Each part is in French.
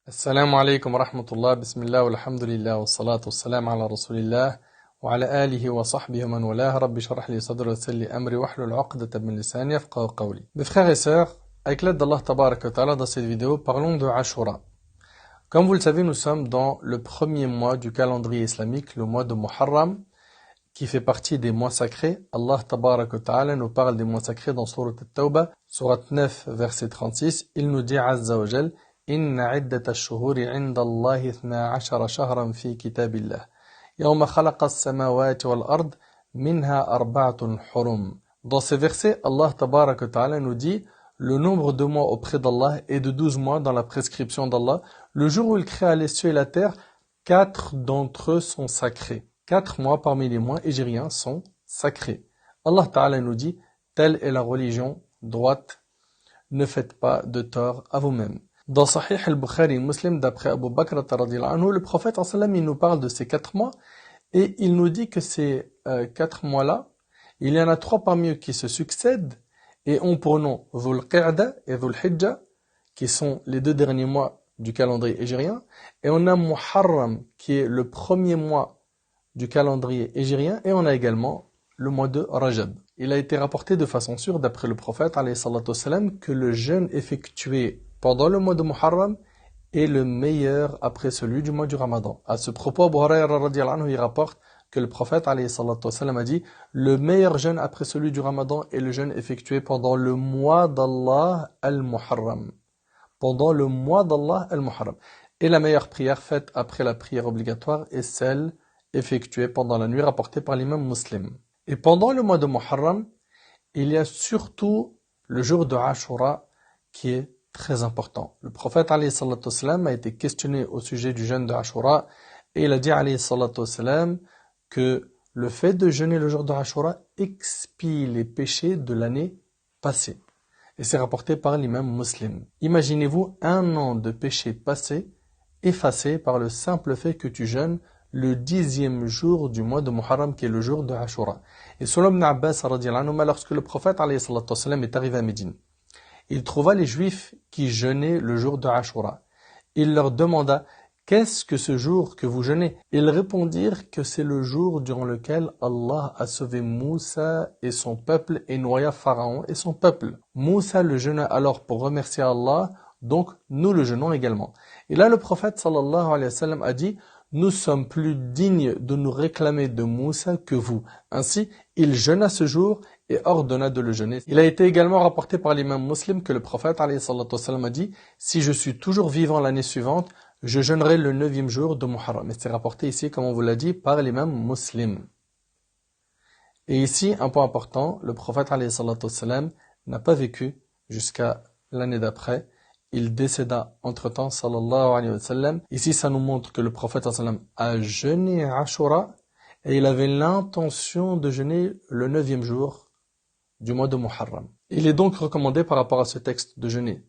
السلام عليكم ورحمة الله بسم الله والحمد لله والصلاة والسلام على رسول الله وعلى آله وصحبه ومن والاه رب اشرح لي صدري ويسر لي أمري واحلل عقدة من لساني يفقهوا قولي. Mes frères et sœurs, avec l'aide d'Allah Tabarak wa Ta'ala dans cette vidéo, parlons de Ashura. Comme vous le savez, nous sommes dans le premier mois du calendrier islamique, le mois de Muharram, qui fait partie des mois sacrés. Allah Tabarak wa Ta'ala nous parle des mois sacrés dans Surat At-Tawbah, Surat 9, verset 36. Il nous dit Azza wa Jal, إن عدة الشهور عند الله 12 شهرا في كتاب الله يوم خلق السماوات والأرض منها أربعة حرم. Dans ces versets, Allah Tabarak wa Ta'ala nous dit le nombre de mois auprès d'Allah est de 12 mois dans la prescription d'Allah. Le jour où il créa les cieux et la terre, 4 d'entre eux sont sacrés. 4 mois parmi les mois hégériens sont sacrés. Allah Ta'ala nous dit telle est la religion droite, ne faites pas de tort à vous-mêmes. Dans Sahih al-Bukhari Muslim, d'après Abu Bakr radhiyallahu anhu, le prophète il nous parle de ces 4 mois et il nous dit que ces 4 mois-là, il y en a 3 parmi eux qui se succèdent et ont pour nom Dhul Qa'da et Dhul Hijjah, qui sont les 2 derniers mois du calendrier hégérien, et on a Muharram qui est le premier mois du calendrier hégérien, et on a également le mois de Rajab. Il a été rapporté de façon sûre d'après le prophète alayhi salatu wassalam, que le jeûne effectué pendant le mois de Muharram est le meilleur après celui du mois du Ramadan. À ce propos, Abu Hurayra radhiyallahu anhu, il rapporte que le prophète alayhi salatu wassalam a dit le meilleur jeûne après celui du Ramadan est le jeûne effectué pendant le mois d'Allah al-Muharram. Pendant le mois d'Allah al-Muharram. Et la meilleure prière faite après la prière obligatoire est celle effectuée pendant la nuit, rapportée par l'imam Muslim. Et pendant le mois de Muharram, il y a surtout le jour de Ashura qui est très important. Le prophète alayhi salatu wassalam a été questionné au sujet du jeûne de Ashura et il a dit alayhi salatu wassalam que le fait de jeûner le jour de Ashura expie les péchés de l'année passée. Et c'est rapporté par l'imam Muslim. Imaginez-vous un an de péchés passés effacés par le simple fait que tu jeûnes le 10e jour du mois de Muharram qui est le jour de Ashura. Et selon Ibn Abbas radhiyallahu anhu, lorsque le prophète alayhi salatu wassalam est arrivé à Médine, il trouva les Juifs qui jeûnaient le jour de Ashura. Il leur demanda « Qu'est-ce que ce jour que vous jeûnez ?» Ils répondirent que c'est le jour durant lequel Allah a sauvé Moussa et son peuple et noya Pharaon et son peuple. Moussa le jeûna alors pour remercier Allah, donc nous le jeûnons également. Et là le prophète sallallahu alayhi wa sallam a dit « Nous sommes plus dignes de nous réclamer de Moussa que vous. » Ainsi, il jeûna ce jour et ordonna de le jeûner. Il a été également rapporté par l'imam Muslim que le prophète alayhi salatu wassalam a dit « Si je suis toujours vivant l'année suivante, je jeûnerai le 9e jour de Muharram. » Et c'est rapporté ici, comme on vous l'a dit, par l'imam Muslim. Et ici, un point important, le prophète alayhi salatu wassalam n'a pas vécu jusqu'à l'année d'après. Il décéda entre-temps, sallallahu alayhi wa sallam. Ici, ça nous montre que le prophète sallallahu alayhi wa sallam a jeûné Ashura et il avait l'intention de jeûner le 9e jour du mois de Muharram. Il est donc recommandé par rapport à ce texte de jeûner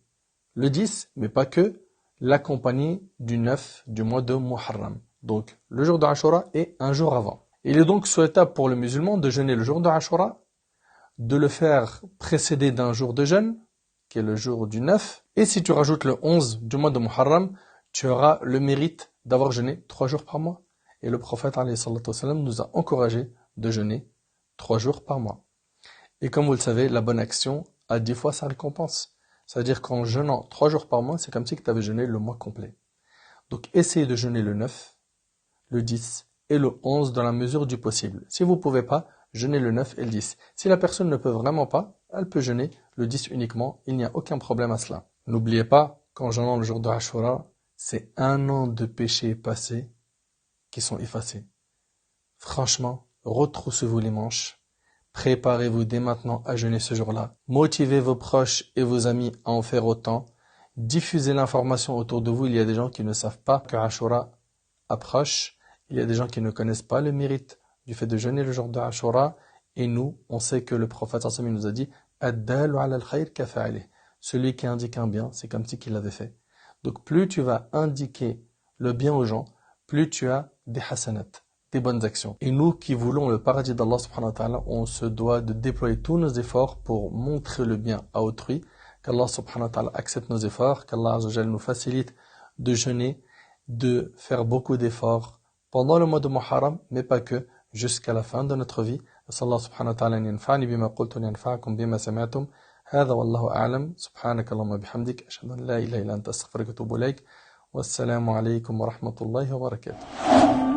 le 10, mais pas que, l'accompagner du 9 du mois de Muharram. Donc, le jour de Ashura et un jour avant. Il est donc souhaitable pour le musulman de jeûner le jour de Ashura, de le faire précéder d'un jour de jeûne, qui est le jour du 9, et si tu rajoutes le 11 du mois de Muharram, tu auras le mérite d'avoir jeûné 3 jours par mois. Et le prophète alayhi salatu wassalam nous a encouragé de jeûner 3 jours par mois. Et comme vous le savez, la bonne action a 10 fois sa récompense. C'est-à-dire qu'en jeûnant 3 jours par mois, c'est comme si tu avais jeûné le mois complet. Donc essayez de jeûner le 9, le 10 et le 11 dans la mesure du possible. Si vous ne pouvez pas, jeûnez le 9 et le 10. Si la personne ne peut vraiment pas, elle peut jeûner le 10 uniquement, il n'y a aucun problème à cela. N'oubliez pas qu'en jeûnant le jour de Ashura, c'est 1 an de péchés passés qui sont effacés. Franchement, retroussez-vous les manches. Préparez-vous dès maintenant à jeûner ce jour-là. Motivez vos proches et vos amis à en faire autant. Diffusez l'information autour de vous. Il y a des gens qui ne savent pas que Ashura approche. Il y a des gens qui ne connaissent pas le mérite du fait de jeûner le jour de Ashura. Et nous, on sait que le prophète sallallahu alayhi wa sallam nous a dit « Ad-dalu ala al-khayr kafa'ilih » Celui qui indique un bien, c'est comme si qu'il l'avait fait. Donc plus tu vas indiquer le bien aux gens, plus tu as des hasanat, des bonnes actions. Et nous qui voulons le paradis d'Allah subhanahu wa ta'ala, on se doit de déployer tous nos efforts pour montrer le bien à autrui, qu'Allah subhanahu wa ta'ala accepte nos efforts, qu'Allah azza wa jalla nous facilite de jeûner, de faire beaucoup d'efforts pendant le mois de Muharram, mais pas que, jusqu'à la fin de notre vie. أسأل الله سبحانه وتعالى أن ينفعني بما قلت وينفعكم بما سمعتم. هذا والله أعلم. سبحانك اللهم وبحمدك أشهد أن لا إله إلا أنت أستغفرك وأتوب إليك. والسلام عليكم ورحمة الله وبركاته.